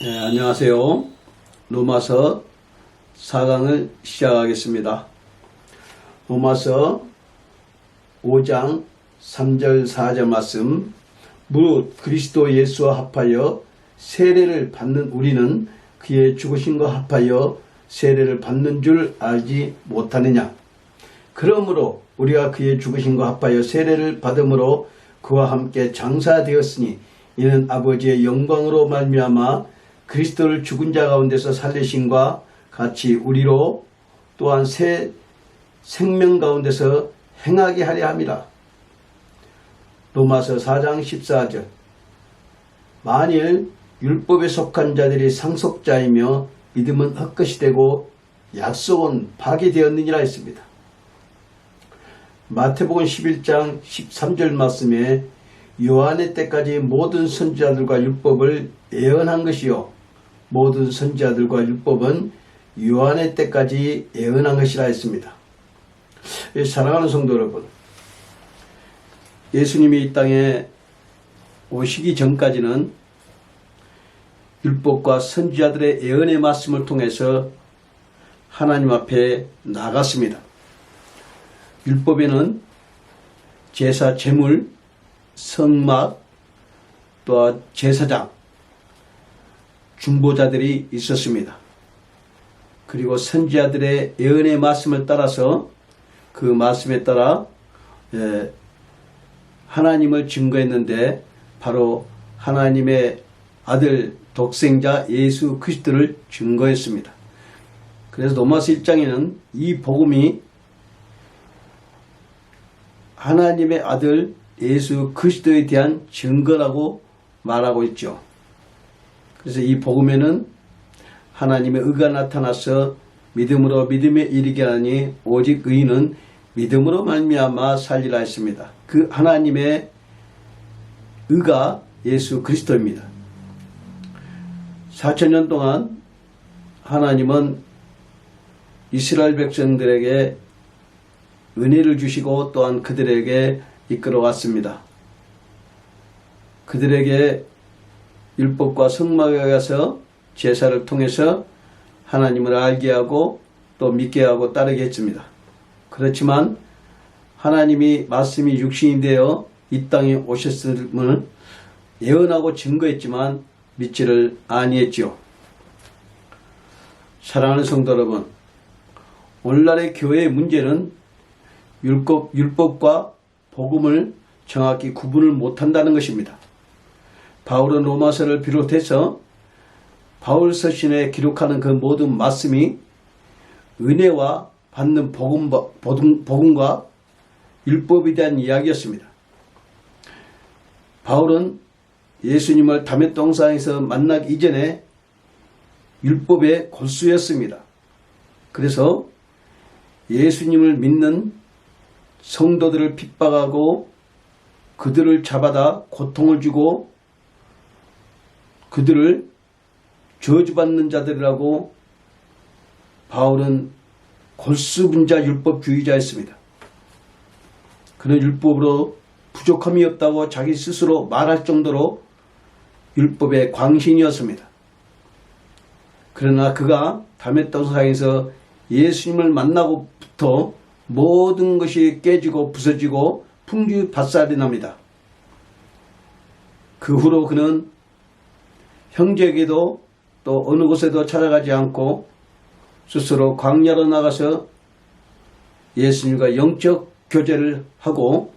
네, 안녕하세요. 로마서 4강을 시작하겠습니다. 로마서 5장 3절 4절 말씀. 무릇 그리스도 예수와 합하여 세례를 받는 우리는 그의 죽으심과 합하여 세례를 받는 줄 알지 못하느냐. 그러므로 우리가 그의 죽으심과 합하여 세례를 받음으로 그와 함께 장사되었으니 이는 아버지의 영광으로 말미암아 그리스도를 죽은 자 가운데서 살리심과 같이 우리로 또한 새 생명 가운데서 행하게 하려 함이라. 로마서 4장 14절. 만일 율법에 속한 자들이 상속자이며 믿음은 헛것이 되고 약속은 파기되었느니라 했습니다. 마태복음 11장 13절 말씀에 요한의 때까지 모든 선지자들과 율법을 예언한 것이요 모든 선지자들과 율법은 요한의 때까지 예언한 것이라 했습니다. 사랑하는 성도 여러분, 예수님이 이 땅에 오시기 전까지는 율법과 선지자들의 예언의 말씀을 통해서 하나님 앞에 나갔습니다. 율법에는 제사 제물, 성막, 또한 제사장, 중보자들이 있었습니다. 그리고 선지자들의 예언의 말씀을 따라서 그 말씀에 따라 하나님을 증거했는데 바로 하나님의 아들 독생자 예수 그리스도를 증거했습니다. 그래서 로마서 1장에는 이 복음이 하나님의 아들 예수 그리스도에 대한 증거라고 말하고 있죠. 그래서 이 복음에는 하나님의 의가 나타나서 믿음으로 믿음에 이르게 하니 오직 의인은 믿음으로 말미암아 살리라 했습니다. 그 하나님의 의가 예수 그리스도입니다. 4,000년 동안 하나님은 이스라엘 백성들에게 은혜를 주시고 또한 그들에게 이끌어왔습니다. 그들에게 율법과 성막에 가서 제사를 통해서 하나님을 알게 하고 또 믿게 하고 따르게 했습니다. 그렇지만 하나님이 말씀이 육신이 되어 이 땅에 오셨음을 예언하고 증거했지만 믿지를 아니했지요. 사랑하는 성도 여러분, 오늘날의 교회의 문제는 율법과 복음을 정확히 구분을 못한다는 것입니다. 바울은 로마서를 비롯해서 바울 서신에 기록하는 그 모든 말씀이 은혜와 받는 복음과 율법에 대한 이야기였습니다. 바울은 예수님을 담의 동산에서 만나기 이전에 율법의 골수였습니다. 그래서 예수님을 믿는 성도들을 핍박하고 그들을 잡아다 고통을 주고 그들을 저주받는 자들이라고 바울은 골수분자 율법주의자였습니다. 그는 율법으로 부족함이 없다고 자기 스스로 말할 정도로 율법의 광신이었습니다. 그러나 그가 담의 동산에서 예수님을 만나고부터 모든 것이 깨지고 부서지고 풍지박산이 납니다. 그 후로 그는 형제에게도 또 어느 곳에도 찾아가지 않고 스스로 광야로 나가서 예수님과 영적 교제를 하고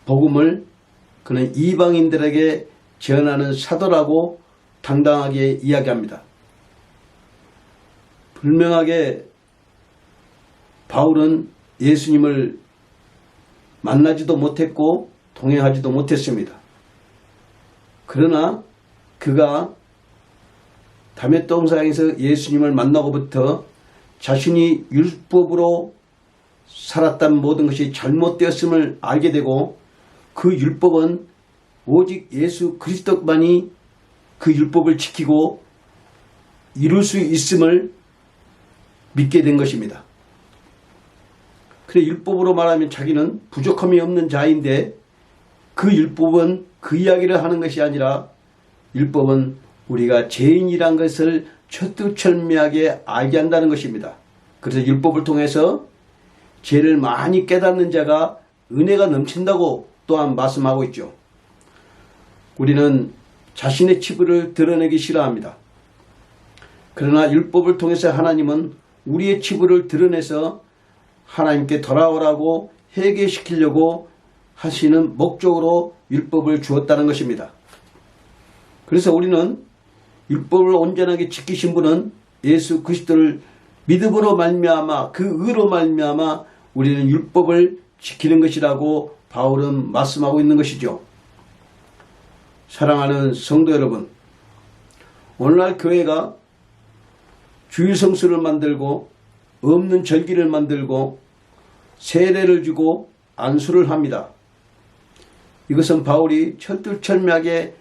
복음을 그는 이방인들에게 전하는 사도라고 당당하게 이야기합니다. 분명하게 바울은 예수님을 만나지도 못했고 동행하지도 못했습니다. 그러나 그가 담의 동산에서 예수님을 만나고부터 자신이 율법으로 살았던 모든 것이 잘못되었음을 알게 되고 그 율법은 오직 예수 그리스도만이 그 율법을 지키고 이룰 수 있음을 믿게 된 것입니다. 그래 율법으로 말하면 자기는 부족함이 없는 자인데 그 율법은 그 이야기를 하는 것이 아니라 율법은 우리가 죄인이란 것을 철두철미하게 알게 한다는 것입니다. 그래서 율법을 통해서 죄를 많이 깨닫는 자가 은혜가 넘친다고 또한 말씀하고 있죠. 우리는 자신의 치부를 드러내기 싫어합니다. 그러나 율법을 통해서 하나님은 우리의 치부를 드러내서 하나님께 돌아오라고 회개시키려고 하시는 목적으로 율법을 주었다는 것입니다. 그래서 우리는 율법을 온전하게 지키신 분은 예수 그리스도를 믿음으로 말미암아 그 의로 말미암아 우리는 율법을 지키는 것이라고 바울은 말씀하고 있는 것이죠. 사랑하는 성도 여러분, 오늘날 교회가 주일성수를 만들고 없는 절기를 만들고 세례를 주고 안수를 합니다. 이것은 바울이 철두철미하게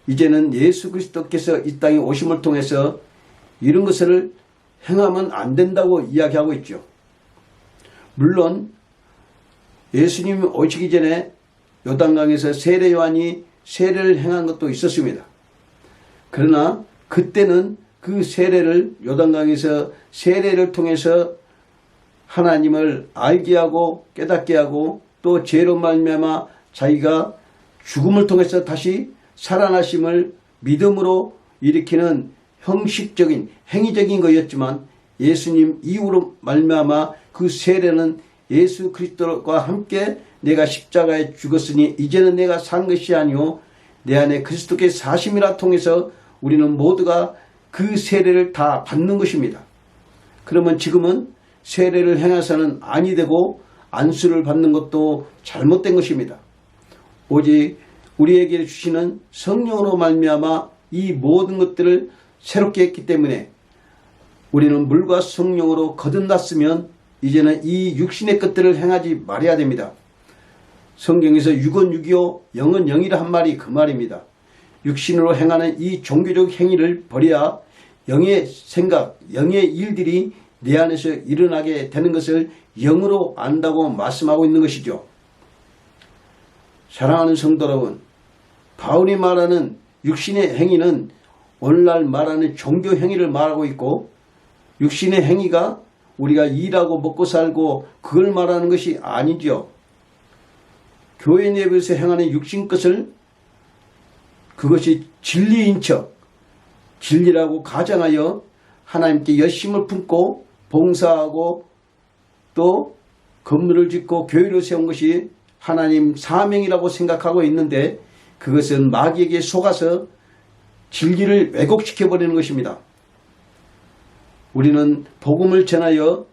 이제는 예수 그리스도께서 이 땅에 오심을 통해서 이런 것을 행하면 안 된다고 이야기하고 있죠. 물론 예수님이 오시기 전에 요단강에서 세례 요한이 세례를 행한 것도 있었습니다. 그러나 그때는 그 세례를 요단강에서 세례를 통해서 하나님을 알게 하고 깨닫게 하고 또 죄로 말미암아 자기가 죽음을 통해서 다시 살아나심을 믿음으로 일으키는 형식적인 행위적인 것이었지만 예수님 이후로 말미암아 그 세례는 예수 그리스도와 함께 내가 십자가에 죽었으니 이제는 내가 산 것이 아니오 내 안에 그리스도께서 사심이라 통해서 우리는 모두가 그 세례를 다 받는 것입니다. 그러면 지금은 세례를 행해서는 아니 되고 안수를 받는 것도 잘못된 것입니다. 오직 우리에게 주시는 성령으로 말미암아 이 모든 것들을 새롭게 했기 때문에 우리는 물과 성령으로 거듭났으면 이제는 이 육신의 것들을 행하지 말아야 됩니다. 성경에서 육은 육이요 영은 영이라 한 말이 그 말입니다. 육신으로 행하는 이 종교적 행위를 버려야 영의 생각, 영의 일들이 내 안에서 일어나게 되는 것을 영으로 안다고 말씀하고 있는 것이죠. 사랑하는 성도 여러분, 바울이 말하는 육신의 행위는 오늘날 말하는 종교 행위를 말하고 있고 육신의 행위가 우리가 일하고 먹고 살고 그걸 말하는 것이 아니죠. 교회 내부에서 행하는 육신 것을 그것이 진리인 척 진리라고 가정하여 하나님께 열심을 품고 봉사하고 또 건물을 짓고 교회를 세운 것이 하나님 사명이라고 생각하고 있는데 그것은 마귀에게 속아서 진리를 왜곡시켜버리는 것입니다. 우리는 복음을 전하여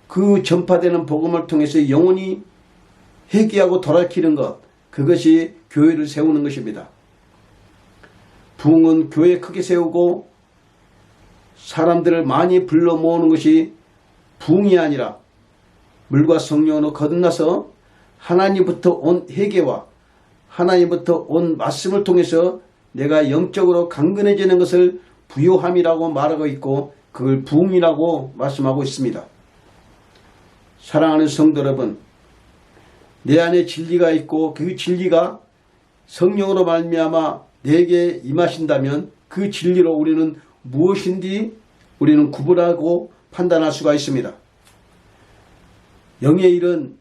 그 전파되는 복음을 통해서 영혼이 회개하고 돌아키는 것, 그것이 교회를 세우는 것입니다. 부흥은 교회 크게 세우고 사람들을 많이 불러 모으는 것이 부흥이 아니라 물과 성령으로 거듭나서 하나님부터 온 회개와 하나님부터 온 말씀을 통해서 내가 영적으로 강건해지는 것을 부요함이라고 말하고 있고 그걸 부흥이라고 말씀하고 있습니다. 사랑하는 성도 여러분, 내 안에 진리가 있고 그 진리가 성령으로 말미암아 내게 임하신다면 그 진리로 우리는 무엇인지 우리는 구분하고 판단할 수가 있습니다. 영의 일은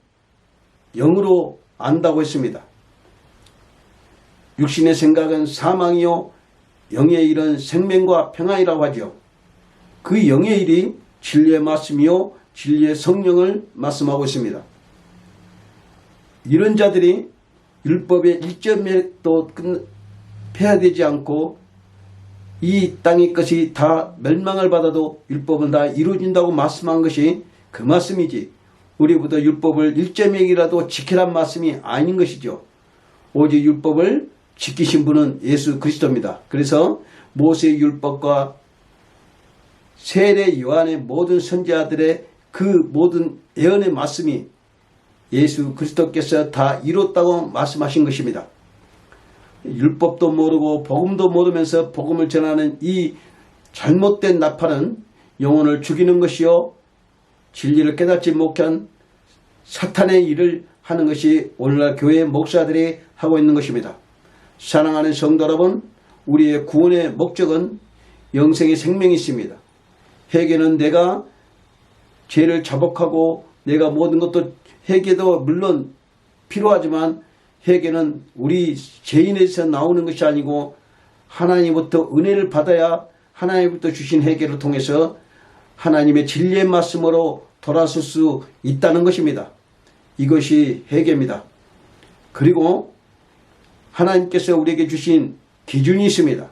영으로 안다고 했습니다. 육신의 생각은 사망이요 영의 일은 생명과 평안이라고 하죠. 그 영의 일이 진리의 말씀이요 진리의 성령을 말씀하고 있습니다. 이런 자들이 율법의 1점에도 폐하되지 않고 이 땅의 것이 다 멸망을 받아도 율법은 다 이루어진다고 말씀한 것이 그 말씀이지 우리부터 율법을 1점이라도 지키란 말씀이 아닌 것이죠. 오직 율법을 지키신 분은 예수 그리스도입니다. 그래서 모세의 율법과 세례 요한의 모든 선지자들의 그 모든 예언의 말씀이 예수 그리스도께서 다 이뤘다고 말씀하신 것입니다. 율법도 모르고 복음도 모르면서 복음을 전하는 이 잘못된 나팔은 영혼을 죽이는 것이요 진리를 깨닫지 못한 사탄의 일을 하는 것이 오늘날 교회 목사들이 하고 있는 것입니다. 사랑하는 성도 여러분, 우리의 구원의 목적은 영생의 생명이 있습니다. 회개는 내가 죄를 자복하고 내가 모든 것도 회개도 물론 필요하지만 회개는 우리 죄인에서 나오는 것이 아니고 하나님부터 은혜를 받아야 하나님부터 주신 회개를 통해서 하나님의 진리의 말씀으로 돌아설 수 있다는 것입니다. 이것이 회개입니다. 그리고 하나님께서 우리에게 주신 기준이 있습니다.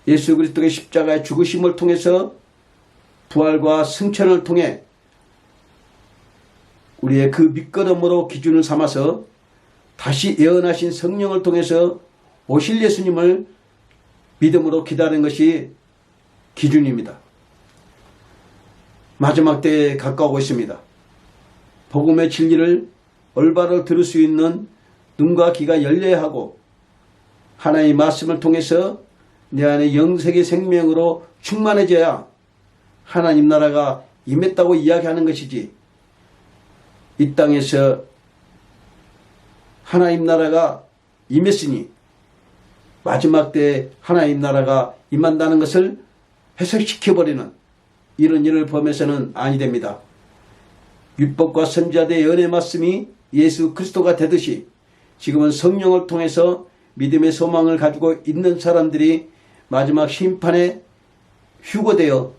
예수 그리스도의 십자가의 죽으심을 통해서 부활과 승천을 통해 우리의 그 밑거름으로 기준을 삼아서 다시 예언하신 성령을 통해서 오실 예수님을 믿음으로 기다리는 것이 기준입니다. 마지막 때에 가까우고 있습니다. 복음의 진리를 올바로 들을 수 있는 눈과 귀가 열려야 하고 하나님의 말씀을 통해서 내 안에 영생의 생명으로 충만해져야 하나님 나라가 임했다고 이야기하는 것이지, 이 땅에서 하나님 나라가 임했으니 마지막 때에 하나님 나라가 임한다는 것을 해석시켜버리는 이런 일을 범해서는 아니 됩니다. 율법과 선지자들의 연의 말씀이 예수 그리스도가 되듯이 지금은 성령을 통해서 믿음의 소망을 가지고 있는 사람들이 마지막 심판에 휴거되어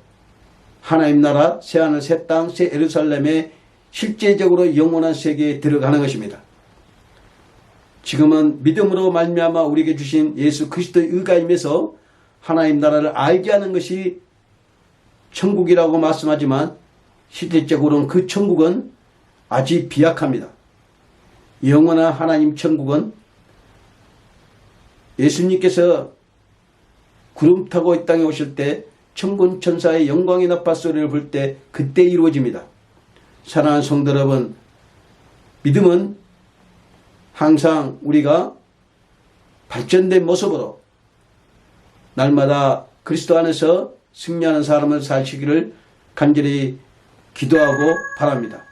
하나님 나라 새하늘 새 땅 새 예루살렘에 실제적으로 영원한 세계에 들어가는 것입니다. 지금은 믿음으로 말미암아 우리에게 주신 예수 그리스도의 의가 임해서 하나님 나라를 알게 하는 것이 천국이라고 말씀하지만 실질적으로는 그 천국은 아직 비약합니다. 영원한 하나님 천국은 예수님께서 구름 타고 이 땅에 오실 때 천군 천사의 영광의 나팔소리를 불 때 그때 이루어집니다. 사랑하는 성도 여러분, 믿음은 항상 우리가 발전된 모습으로 날마다 그리스도 안에서 승리하는 사람을 사시기를 간절히 기도하고 바랍니다.